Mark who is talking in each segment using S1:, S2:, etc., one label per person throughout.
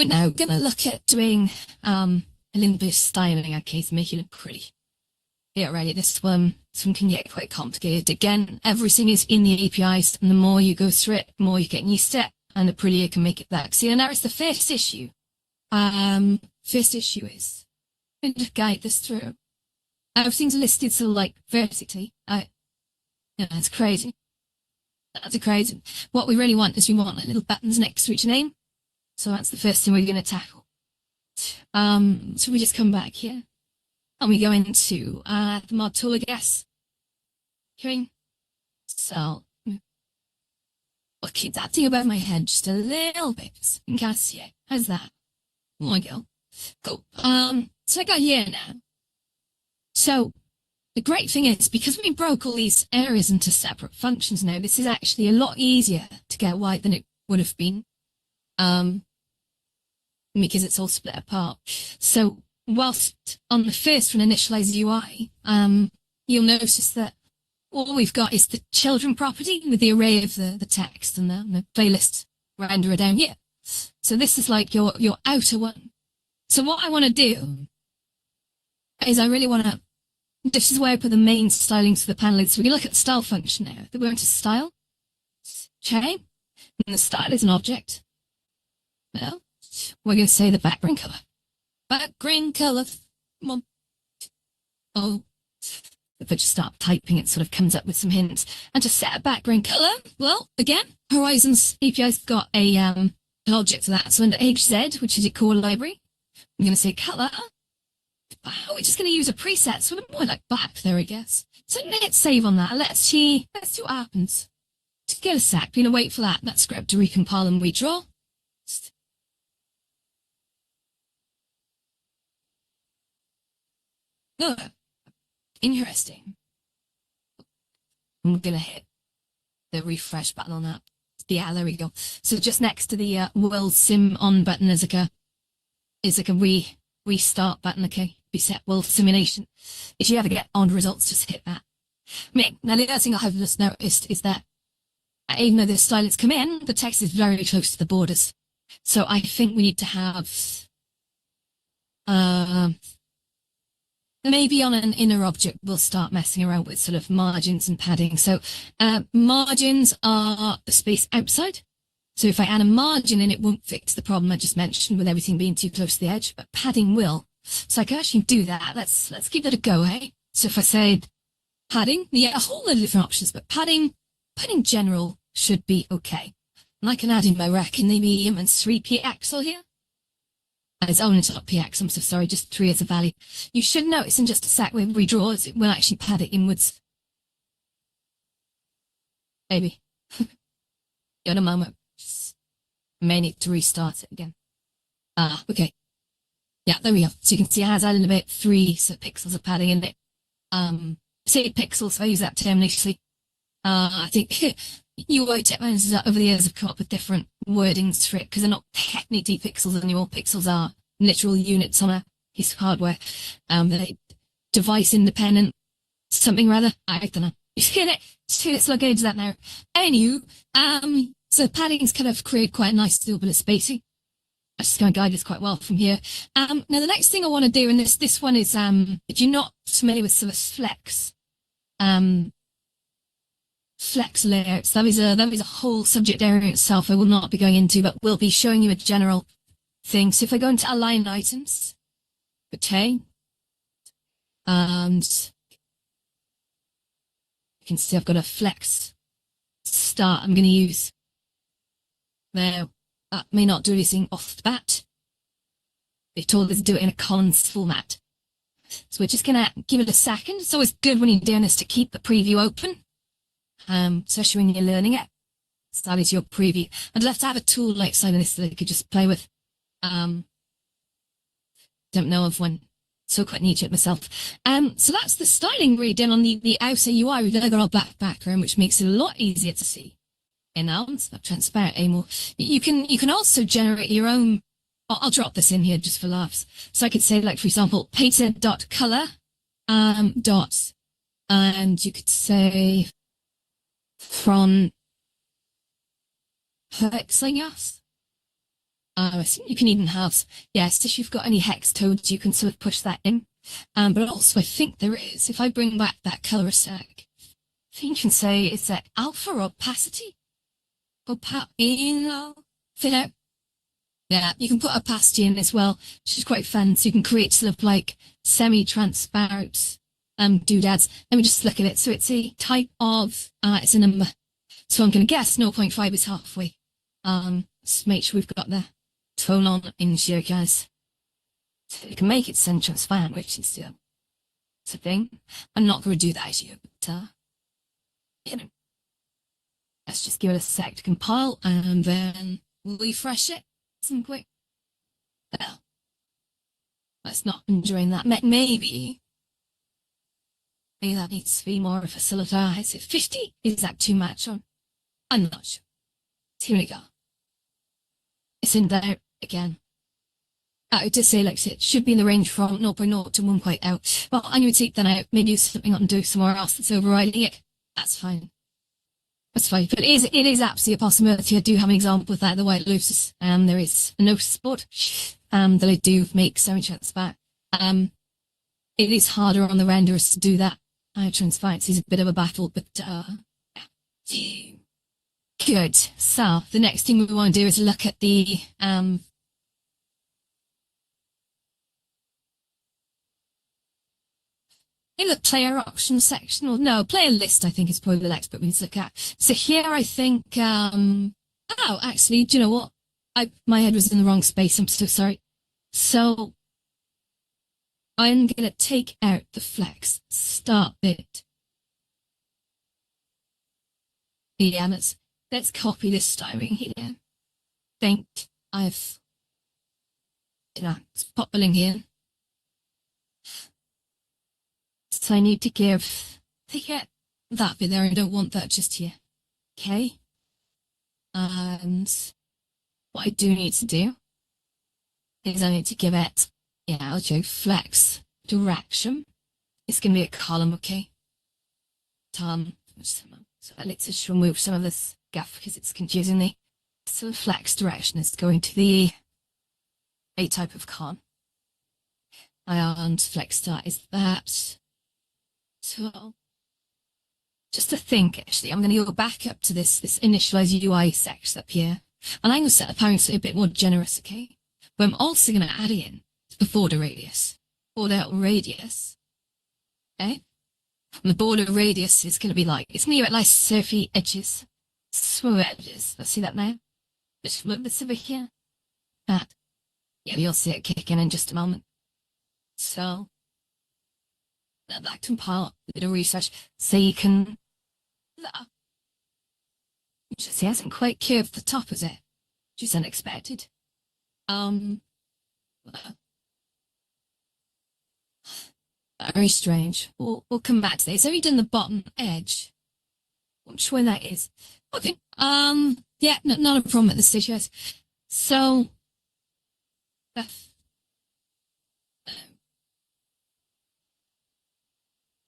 S1: We're now going to look at doing a little bit of styling, okay, to make it look pretty. Get ready, this one can get quite complicated. Again, everything is in the APIs, and the more you go through it, the more you're getting used to it, and the prettier you can make it back. See, now it's the first issue. First issue is, I'm going to guide this through. Everything's listed sort of like vertically. It's crazy. That's crazy. What we really want is we want like little buttons next to each name. So that's the first thing we're going to tackle. So we just come back here and we go into the mod tool, I guess. Okay. So I'll keep that thing above my head just a little bit. So you can kind of see it. How's that? Oh my god. Cool. So I got here now. So the great thing is, because we broke all these areas into separate functions now, this is actually a lot easier to get right than it would have been. Because it's all split apart. So whilst on the first one, initialize UI, you'll notice that all we've got is the children property with the array of the text and the playlist renderer down here. So this is like your outer one. So what I want to do is I really want to, this is where I put the main styling to the panel. So we can look at the style function now. We're going to style, chain, and the style is an object. Well, we're going to say the background color. Background color. Come on. Oh, if I just start typing, it sort of comes up with some hints. And to set a background color, well, again, Horizon's API's got an object for that. So under HZ, which is your core library, I'm going to say color. We're just going to use a preset, so more like black there, I guess. So let's save on that. Let's see what happens. To get a sec, we're going to wait for that script to recompile and redraw. Oh, interesting. I'm going to hit the refresh button on that. Yeah, there we go. So just next to the World Sim On button is like a restart button, okay? Reset World Simulation. If you ever get on results, just hit that. Now the other thing I have just noticed is that even though the stylings come in, the text is very close to the borders. So I think we need to have maybe on an inner object, we'll start messing around with sort of margins and padding. So margins are the space outside. So if I add a margin in, it won't fix the problem I just mentioned with everything being too close to the edge, but padding will. So I can actually do that. Let's give that a go, hey? So if I say padding, yeah, a whole lot of different options, but padding general should be okay. And I can add in my rec in the medium and 3 pixel here. And it's only not px, I'm so sorry, just 3 as a value. You should notice in just a sec when we redraw, it will actually pad it inwards. Maybe. In a moment. May need to restart it again. Okay. Yeah, there we go. So you can see it has added about 3 pixels of padding in it. Say pixels, so I use that term loosely. I think UI tech managers over the years have come up with different wordings for it because they're not technically pixels anymore. Pixels are literal units on a piece of hardware. They're device independent, something rather. I don't know. Let's look into that now. Anywho, so padding's kind of created quite a nice little bit of spacing. I'm just going to guide this quite well from here. Now the next thing I want to do, and this one is, if you're not familiar with sort of flex layouts, that is a whole subject area itself I will not be going into, but we'll be showing you a general thing. So if I go into align items, okay, and you can see I've got a flex start I'm going to use. Now, that may not do anything off the bat. They told us to do it in a columns format. So we're just going to give it a second. It's always good when you're doing this to keep the preview open, especially when you're learning it. So that is your preview. I'd love to have a tool like this that I could just play with. Don't know of one, so quite need it myself. So that's the styling really done on the outer UI. We've got our black background, which makes it a lot easier to see. And now it's not transparent anymore. You can also generate your own. I'll drop this in here just for laughs. So I could say, like, for example, painter.color dot, and you could say from pixel, yes. You can even have, yes, if you've got any hex codes, you can sort of push that in. But also I think there is, if I bring back that color a sec, I think you can say, is that alpha or opacity? Fit out. Yeah, you can put opacity in as well, which is quite fun. So you can create sort of like semi-transparent doodads. Let me just look at it. So it's a type of, it's a number. So I'm going to guess 0.5 is halfway. Let's make sure we've got the tone on in here, guys. So you can make it semi-transparent, which is it's a thing. I'm not going to do that here, but you know, let's just give it a sec to compile and then we'll refresh it. Some quick. Well, let's not enjoy that. Maybe that needs to be more facilitized. 50? Is that too much? I'm not sure. Here we go. It's in there again. It does say like it should be in the range from 0.0 to 1.0. Well, I'm going to take that out, maybe use something up and do somewhere else that's overriding it. That's fine. That's fine. But it is absolutely a possibility. I do have an example of that, the white lotus. There is a notice board that I do make semi-transparent. It is harder on the renderers to do that. Transparency is a bit of a battle, but yeah. Good. So the next thing we want to do is look at the in the player options section, or no, player list, I think is probably the next bit we need to look at. So here I think, oh, actually, do you know what? My head was in the wrong space. I'm so sorry. So I'm going to take out the flex start bit. Yeah, let's copy this styling here. I think let's pop the link here. So I need to take that bit there. I don't want that just here. Okay. And what I do need to do is I need to give it, yeah, I'll show flex direction. It's going to be a column, okay? So let's just remove some of this guff because it's confusing me. So the flex direction is going to the A type of con. And flex start is that. So just to think, actually, I'm going to go back up to this initialize UI section up here. And I'm going to set the parameter a bit more generous, okay? But I'm also going to add in the border radius. Border radius. Okay? And the border radius is going to be like, it's going to be like surfy edges. Smooth edges. Let's see that now. Just look this over here. That. Yeah, you'll see it kicking in just a moment. So that compile a bit of research so you can just hasn't quite curved the top, is it? Which is unexpected. Very strange. We'll come back to this. It's only done the bottom edge. I'm sure where that is. Okay. Yeah, not a problem at this stage, yes. So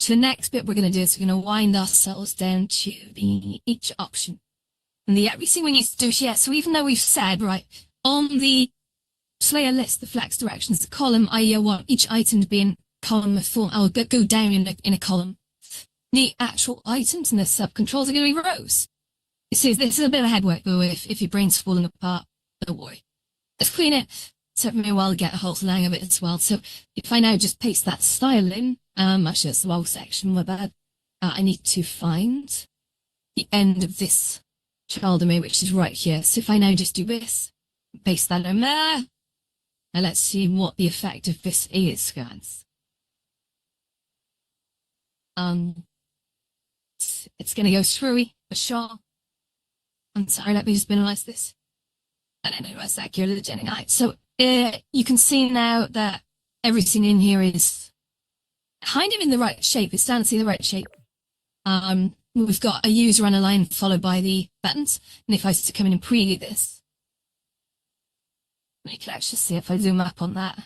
S1: the next bit we're going to do is we're going to wind ourselves down to each option. And everything we need to do here. So even though we've said, right, on the player list, the flex directions, the column, I want each item to be in column of form. I'll go down in a column. The actual items and the sub-controls are going to be rows. You see, this is a bit of headwork, though, if your brain's falling apart, don't worry. Let's clean it. Took me a while to get a whole hang of it as well. So if I now just paste that style in, actually that's the whole section, my bad. I need to find the end of this child domain, which is right here. So if I now just do this, paste that in there, and let's see what the effect of this is, guys. It's going to go through for sure. I'm sorry, let me just minimize this. I don't know what's accurate at the beginning. Right, so you can see now that everything in here is kind of in the right shape. It's down to the right shape. We've got a user on a line followed by the buttons. And if I was to come in and preview this, we can actually see if I zoom up on that.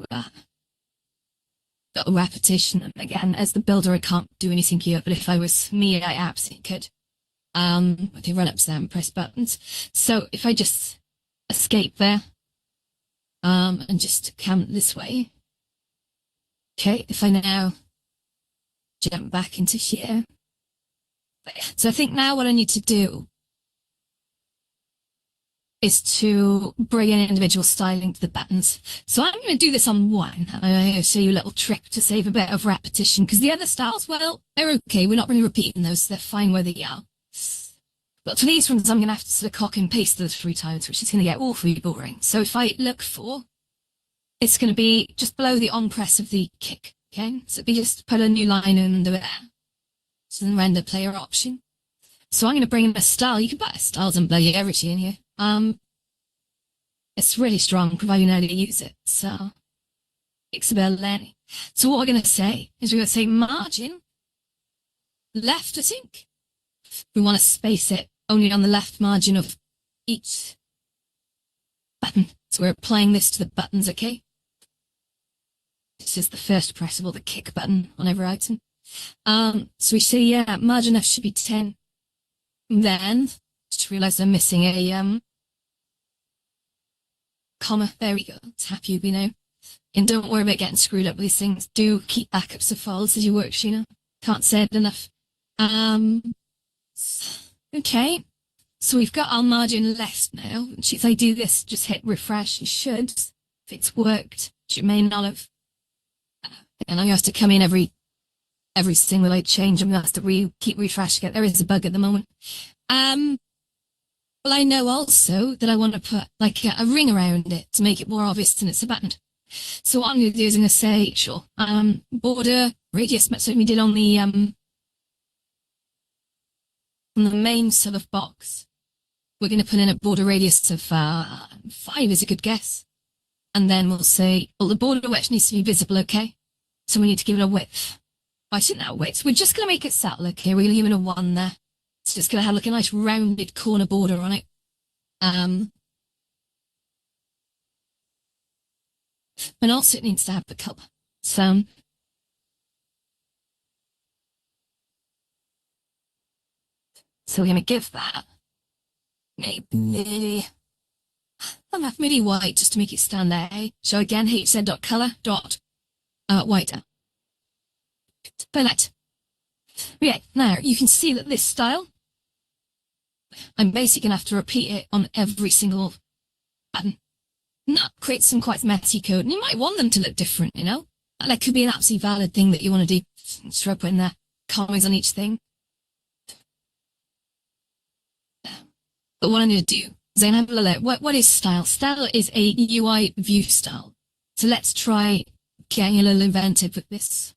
S1: Got a repetition. And again, as the builder, I can't do anything here, but if I was me, I absolutely could. I can run up to there and press buttons. So if I just escape there. And just come this way. Okay, if I now jump back into here. So I think now what I need to do is to bring in individual styling to the buttons. So I'm going to do this on one. I'm going to show you a little trick to save a bit of repetition, because the other styles, well, they're okay. We're not really repeating those. They're fine where they are. But for these ones, I'm going to have to sort of copy and paste those 3 times, which is going to get awfully boring. So if I look for, it's going to be just below the on press of the kick. Okay, so it'd be just put a new line under there. So then render player option. So I'm going to bring in a style. You can put styles and bloody everything in here. It's really strong, provided you know how to use it. So it's a bit of learning. So what we're going to say is we're going to say margin left, I think. We want to space it only on the left margin of each button. So we're applying this to the buttons, okay? This is the first press of all the kick button on every item. So we say, yeah, margin left should be 10. Then, just realised I'm missing a comma. There we go. It's happy you know. And don't worry about getting screwed up with these things. Do keep backups of files as you work, Sheena. Can't say it enough. Okay. So we've got our margin left now. If I do this, just hit refresh. You should, if it's worked, which it may not have. And I'm going to have to come in every single like change. I'm going to have to keep refreshing it. There is a bug at the moment. Well, I know also that I want to put like a ring around it to make it more obvious than it's a button. So what I'm going to do is I'm going to say, sure, border radius, that's what we did on the main sort of box. We're going to put in a border radius of 5 is a good guess. And then we'll say, well, the border wedge needs to be visible, okay? So we need to give it a width. I shouldn't have width. We're just going to make it subtle, okay? We're going to give it a 1 there. It's just going to have like a nice rounded corner border on it. And also it needs to have a colour. So we're going to give that maybe I'll have MIDI white just to make it stand out. So again, hz.color.white. But yeah, now you can see that this style, I'm basically going to have to repeat it on every single button. And that creates some quite messy code. And you might want them to look different, you know? And that could be an absolutely valid thing that you want to do. Just throw in there, commas on each thing. But what I need to do is I'm going to have a look. What is style? Style is a UI view style. So let's try getting a little inventive with this.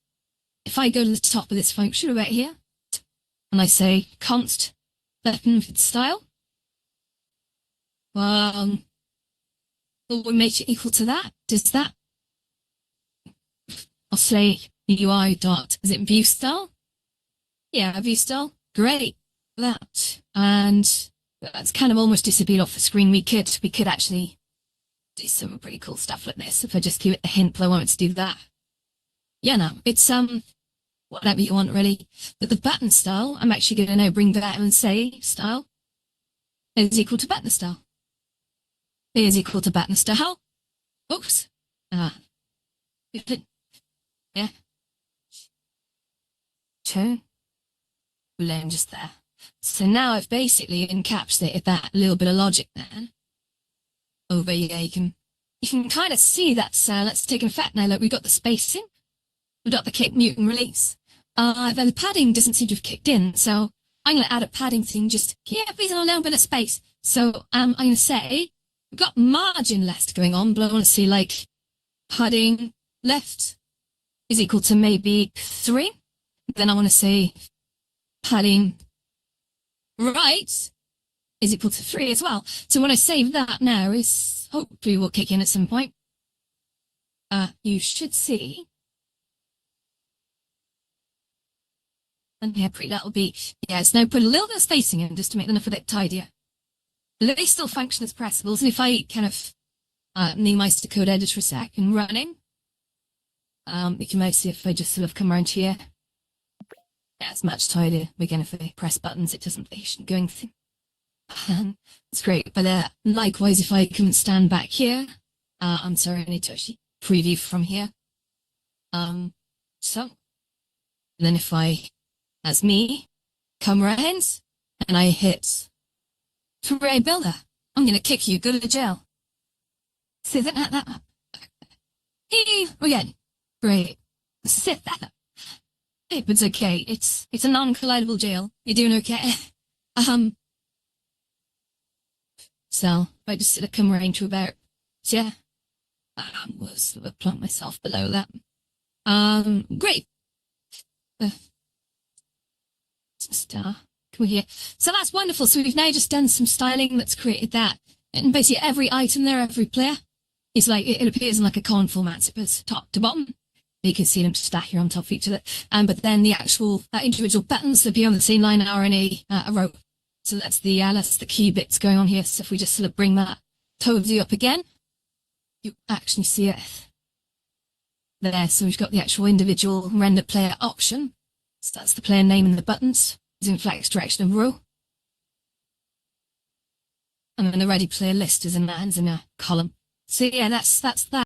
S1: If I go to the top of this function right here, and I say const button with style, well, we make it equal to that. Does that? I'll say UI dot, is it view style? Yeah, view style. Great. That. And that's kind of almost disappeared off the screen. We could actually do some pretty cool stuff like this. If I just give it the hint, but I want it to do that. Yeah, no, it's whatever you want really. But the button style, I'm actually going to now bring that and say style is equal to button style. Is equal to button style. Oops. Yeah. Turn. Blame just there. So now I've basically encapsulated that little bit of logic then. Over here, you can kind of see that sound. Let's take an effect now. Look, we've got the spacing. We've got the kick, mute, and release. Then the padding doesn't seem to have kicked in. So I'm going to add a padding thing. Just, yeah, please a little bit of space. So I'm going to say, we've got margin left going on, but I want to see like padding left is equal to maybe 3. Then I want to say padding right is equal to 3 as well. So when I save that now, is hopefully will kick in at some point. You should see. And yeah, that'll be, yeah, it's now put a little bit of spacing in just to make them a bit tidier. But they still function as pressables. And if I kind of minimize the code editor for a sec and running, you can now see if I just sort of come around here. Yeah, it's much tidier. Again, if I press buttons, it shouldn't go anything. It's great. But likewise, if I come stand back here, I'm sorry, I need to actually preview from here. So, and then if I, as me, come around and I hit Array Builder, I'm going to kick you, go to jail. See that? Hey, again. Great. Sit that. Hey, but it's okay. It's a non-collidable jail. You're doing okay. So if I just sort of come around to about, yeah, we'll sort of plump myself below that. Great. Star. Come here. So that's wonderful. So we've now just done some styling that's created that. And basically every item there, every player, is like, it appears in like a column format. So it goes top to bottom. You can see them stack here on top of each other. But then the actual individual buttons that appear on the same line are in a row. So that's the key bits going on here. So if we just sort of bring that totally up again, you actually see it there. So we've got the actual individual render player option. So that's the player name and the buttons. It's in flex direction of row. And then the ready player list is in a column. So yeah, that's that.